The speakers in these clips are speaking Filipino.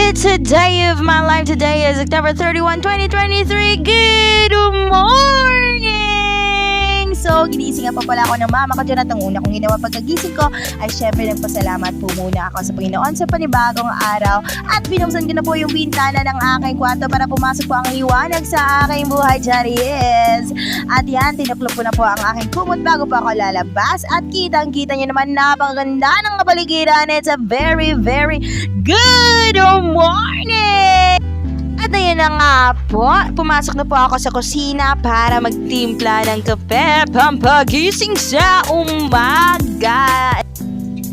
It's a day of my life. Today is October 31, 2023. Good morning! So, ginising nga pa pala ako ng mama ko dyan at ang una kong ginawa pagkagising ko ay syempre nagpasalamat po muna ako sa Panginoon sa panibagong araw at binuksan ko na po yung bintana ng aking kwarto para pumasok po ang liwanag sa aking buhay. Charis! At yan, tinuklop ko na po ang aking kumot bago pa ako lalabas at kitang-kita nyo naman napakaganda ng kapaligiran. It's a very, very good morning! At ayun na nga po, pumasok na po ako sa kusina para magtimpla ng kape pampagising sa umaga.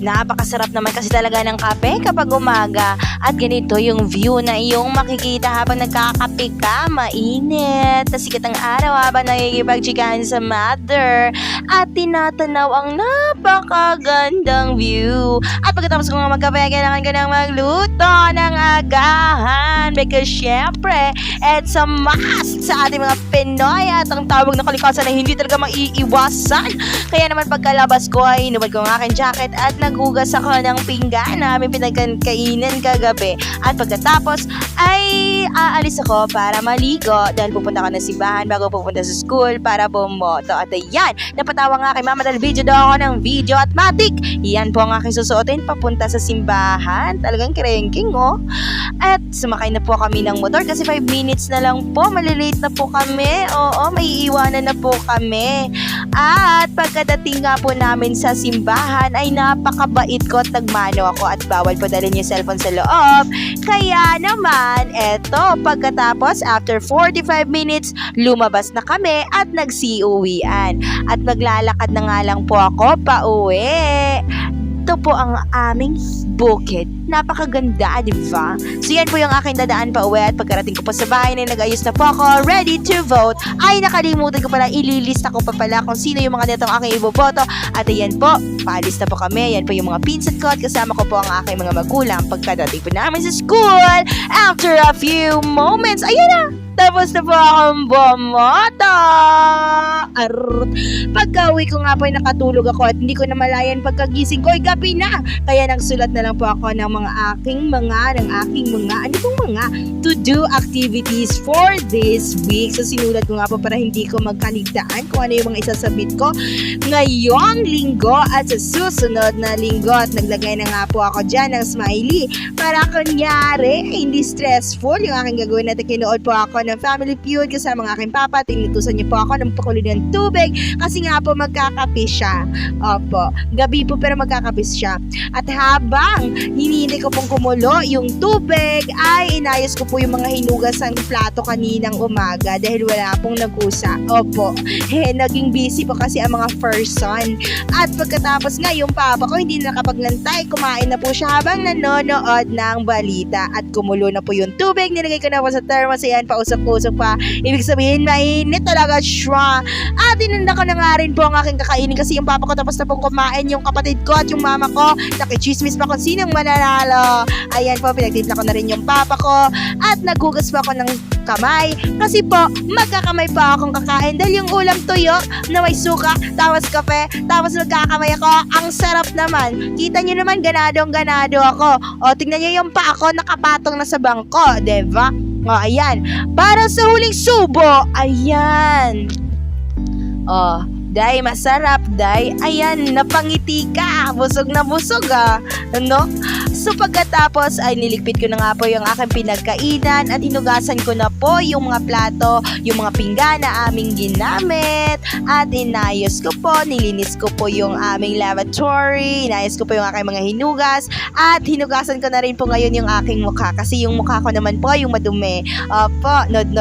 Napakasarap naman kasi talaga ng kape kapag umaga. At ganito yung view na iyong makikita habang nagkakape ka. Mainit. Tas sikat ang araw habang nakikipagchikahan sa mother. At tinatanaw ang napakagandang view. At pagkatapos ko nga magkape, kailangan ko nang magluto ng agahan. Because syempre, it's a must sa ating mga Pinoy. At ang tawag na kalikasan na hindi talaga maiiwasan. Kaya naman pagkalabas ko ay inubad ko ang aking jacket at naghugas ako ng pinggan na aming pinagkainan kagabi. At pagkatapos ay aalis ako para maligo dahil pupunta ako ng simbahan bago pupunta sa school para bumoto. At ayan, napatawa nga kay mama dahil video daw ako ng video at matik. Yan po ang aking susuotin papunta sa simbahan. Talagang krengking oh. At sumakay na po kami ng motor kasi 5 minutes na lang po. Malilate na po kami. Oo, may iiwanan na po kami. At pagkadating nga po namin sa simbahan ay napakabait ko at nagmano ako at bawal po dalhin yung cellphone sa loob. Kaya naman, eto, pagkatapos after 45 minutes, lumabas na kami at nagsiuwian. At naglalakad na nga lang po ako pa uwi. Ito po ang aming bukid. Napakaganda, di ba? So yan po yung aking dadaan pa uwi at pagkarating ko po sa bahay na nag-ayos na po ako, ready to vote. Ay, nakalimutan ko pala, ililista ko pa pala kung sino yung mga netong aking iboboto. At ayan po, paalis na po kami. Yan po yung mga pinsan ko at kasama ko po ang aking mga magulang pagkadating po namin sa school. After a few moments, ayan na! Tapos na po akong bumoto. Pagka-uwi ko nga po ay nakatulog ako at hindi ko na malayan pagkagising ko ay gabi na. Kaya nagsulat na lang po ako ng aking mga to-do activities for this week. So sinulat ko nga po para hindi ko magkaligtaan kung ano yung mga isasabit ko ngayong linggo at sa susunod na linggo. At naglagay na nga po ako dyan ng smiley para kunyari hindi stressful yung aking gagawin. At kinuod po ako ng Family Feud kasama ng aking papa. Tinutusan niyo po ako ng pakulo ng tubig kasi nga po magkakape siya. Opo, gabi po pero magkakape siya. At habang hinihintay ko pong kumulo yung tubig ay inayos ko po yung mga hinugas ng plato kaninang umaga dahil wala pong nagkusa. Opo, naging busy po kasi ang mga person. At pagkatapos nga yung papa ko hindi na nakapaglantay, kumain na po siya habang nanonood ng balita at kumulo na po yung tubig. Nilagay ko na po sa thermos, ayan, pausap-usap pa. Ibig sabihin, mainit talaga siya. At inunda ko na nga rin po ang aking kakainin kasi yung papa ko tapos na pong kumain, yung kapatid ko at yung mama ko nakichismis pa kung sinong mananalo. Ayan po, pinagtimpla ko na rin yung papa ko at naghugas pa ako ng kamay kasi po magkakamay pa akong kakain dahil yung ulam tuyo na may suka tapos kape tapos magkakamay ako. Ang sarap naman, kita nyo naman, ganadong-ganado ako. O tingnan nyo yung pa ako nakapatong na sa bangko, diba? O ayan, para sa huling subo, ayan. O, day, masarap, day. Ayan, napangiti ka. Busog na busog, ano? So, pagkatapos ay niligpit ko na nga po yung aking pinagkainan at hinugasan ko na po yung mga plato, yung mga pinggan na aming ginamit at inayos ko po, nilinis ko po yung aming lavatory, inayos ko po yung aking mga hinugas at hinugasan ko na rin po ngayon yung aking mukha kasi yung mukha ko naman po yung madumi. Opo, nod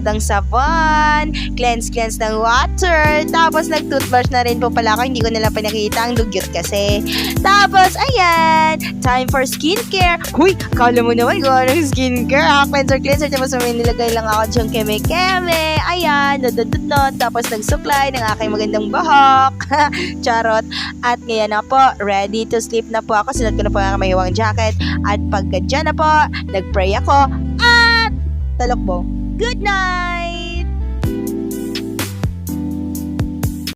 ang sabon, cleanse ng water, tapos nag-toothbrush na rin po pala ako, hindi ko nalang pinakita ang dugyot kasi. Tapos, ayan, time for skincare. Huy, akala mo naman kung anong skincare. Cleanser. Tapos may nilagay lang ako diyang keme-keme. Ayan, nod. Tapos nagsuklay ng aking magandang bahok. Charot. At ngayon na po, ready to sleep na po ako. Sinot ko na po ang mahiwang jacket. At pagka dyan na po, nagpray ako. At talokbo. Good night!